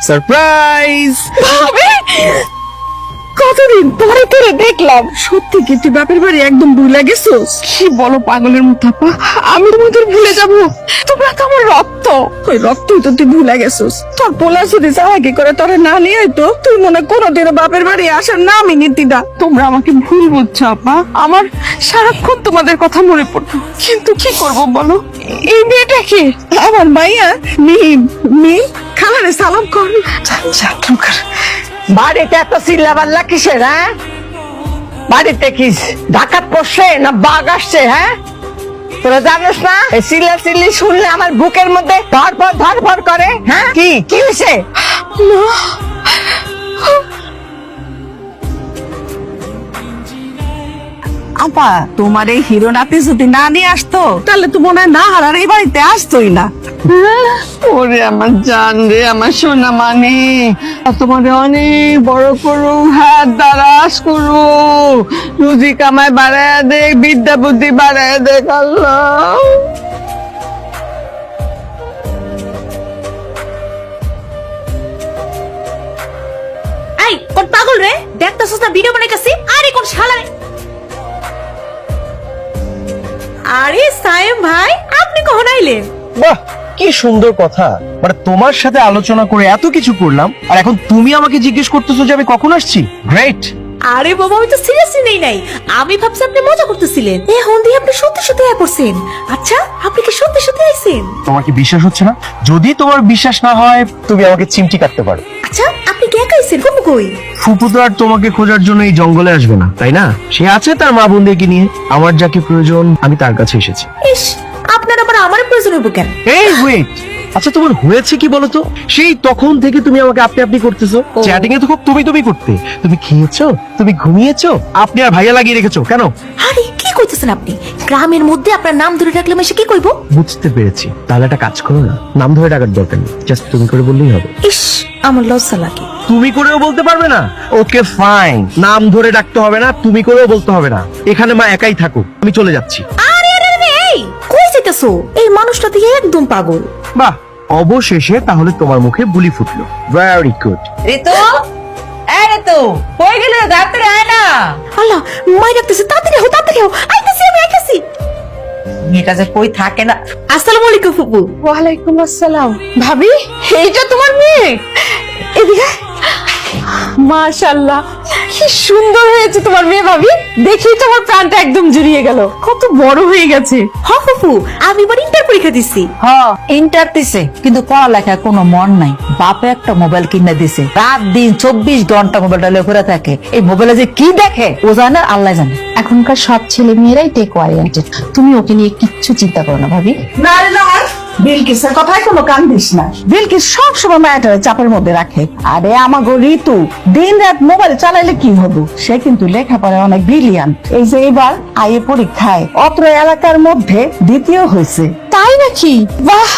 Surprise. কতদিন পরে তোরে দেখলাম, সত্যি কি তুই বাপের বাড়ি একদম ভুলে গেছিস? কি বলো পাগলের মতো আপা, আমি তোমাদের ভুলে যাব? তোমরা তো আমার রক্ত, ওই রক্তই তো তুই ভুলে গেছিস। তোর পোলা যদি চালাকি করে তোরে না নিয়ে তো তুই মনে কোনোদিনও বাপের বাড়ি আসার নামই নিতি না। তোমরা আমাকে ভুল বুঝছো আপা, আমার সারাক্ষণ তোমাদের কথা মনে পড়তো, কিন্তু কি করব বলো? এই মেয়েটা কি? আমার মাইয়া মিম। মিম, খালারে সালাম কর। সালাম কর। বাড়িতে এত চিল্লাপাল্লা কিসের? হ্যাঁ, বাড়িতে কি ডাকাত পড়ছে না বাঘ আসছে? হ্যাঁ, তোরা জানিস না এই চিল্লাচিল্লি শুনলে আমার বুকের মধ্যে ধরপড় করে। হ্যাঁ, কি কি হয়েছে? আপা, তোমার এই হিরো নাতি যদি না নিয়ে আসতো তাহলে তো মনে হয় না হারার এই বাড়িতে আসতোই না। ওরে আমার জান রে, আমার সোনা মানি, তোমার অনেক বড় করু, হাত দারাজ করু, রুজি কামাই বাড়ায় দে, বিদ্যা বুদ্ধি বাড়ায় দে আল্লাহ। এই কোন পাগল রে, দেখতেছস না ভিডিও বানাইতাছি? আরে কোন শালা রে? আরে সায়েম ভাই, আপনি কখন আইলেন? বাহ, কি সুন্দর কথা। মানে তোমার সাথে আলোচনা করে এত কিছু করলাম, আর এখন তুমি আমাকে জিজ্ঞেস করতেছো যে আমি কখন আসছি। গ্রেট। আরে বাবা, আমি তো সিরিয়াসলি নেই নাই, আমি ভাবছি আপনি মজা করতেছিলেন। এ হন্দি আপনি সত্যি সত্যি আয় পড়ছেন? আচ্ছা, আপনি কি সত্যি সত্যি আইছেন? তোমার কি বিশ্বাস হচ্ছে না? যদি তোমার বিশ্বাস না হয় তুমি আমাকে চিমটি কাটতে পারো। আচ্ছা, আপনি কে একা আইছেন? কোন কই? ফুপু তো আর তোমাকে খোঁজার জন্য এই জঙ্গলে আসবে না, তাই না? সে আছে তার মা বোনদেরকে নিয়ে। আমার যাকে প্রয়োজন আমি তার কাছে এসেছি। ইস, আপনার আবার আমার প্রয়োজন হইব কেন? এই ওয়েট, আচ্ছা তোমার হয়েছে কি বলতো? সেই তখন থেকে তুমি আমাকে আপনি আপনি করতেছো। চ্যাটিং এ তো খুব তুমি করতে। তুমি খেয়েছো, তুমি ঘুমিয়েছো, আপনি আর ভাইয়া লাগিয়ে রেখেছো কেন? আরে কি কইতেছেন আপনি? গ্রামের মধ্যে আপনার নাম ধরে ডাকলে আমি সে কি কইব? বুঝতে পেরেছি, তাহলে একটা কাজ করো না, নাম ধরে ডাকার দরকার নেই, জাস্ট তুমি করে বললেই হবে। ইস, আমার লজ্জা লাগে। তুমি করেও বলতে পারবে না? ওকে ফাইন, নাম ধরে ডাকতে হবে না, তুমি করেও বলতে হবে না। এখানে মা একাই থাকুক, আমি চলে যাচ্ছি। আরে আরে আরে, এই কই যাইতাছো? এই মানুষটা থেকে একদম পাগল। বাহ, অবশেষে তাহলে তোমার মুখে বুলি ফুটলো। Very good. ঋতু, এই ঋতু, কই গেলে? তাড়াতাড়ি আয় না। আল্লাহ, মাই ডাকতেছে, তাড়াতাড়ি হও, তাড়াতাড়ি হও। আইতাছি, আমি আইতাছি। এটা যে কই থাকে না। আসসালামু আলাইকুম ফুপু। ওয়ালাইকুম আসসালাম। ভাবি, এইটা তোমার মেয়ে? এদিকে। মাশাআল্লাহ, কি সুন্দর হয়েছে তোমার মেয়ে ভাবি। দেখি তোমার প্রাণটা একদম জুড়িয়ে গেল, কত বড় হয়ে গেছে। হ ফুপু, আমি এবার ইন্টার পরীক্ষা দিছি। ইন্টার দিছে, কিন্তু পড়ালেখায় কোনো মন নাই। বাপে একটা মোবাইল কিনে দিছে, রাত দিন 24 ঘন্টা মোবাইলটা লয়ে ঘুরে থাকে। এই মোবাইলে যে কি দেখে ও জানে, আল্লাহ জানে। এখনকার সব ছেলে মেয়েরাই টেক ওরিয়েন্টেড। তুমি ওকে নিয়ে কিচ্ছু চিন্তা করো না ভাবি। না রে না, বিলকিসের কথায় কোনো কান দিস না। বিলকিস সব সময় মায়াটারে চাপের মধ্যে রাখে। আরে আমাগো ঋতু দিন রাত মোবাইল চালাইলে কি হবো? সে কিন্তু লেখাপড়ায় অনেক ব্রিলিয়ান্ট। এই যে এবার আইএ পরীক্ষায় অত্র এলাকার মধ্যে দ্বিতীয় হয়েছে। তাই নাকি? বাহ,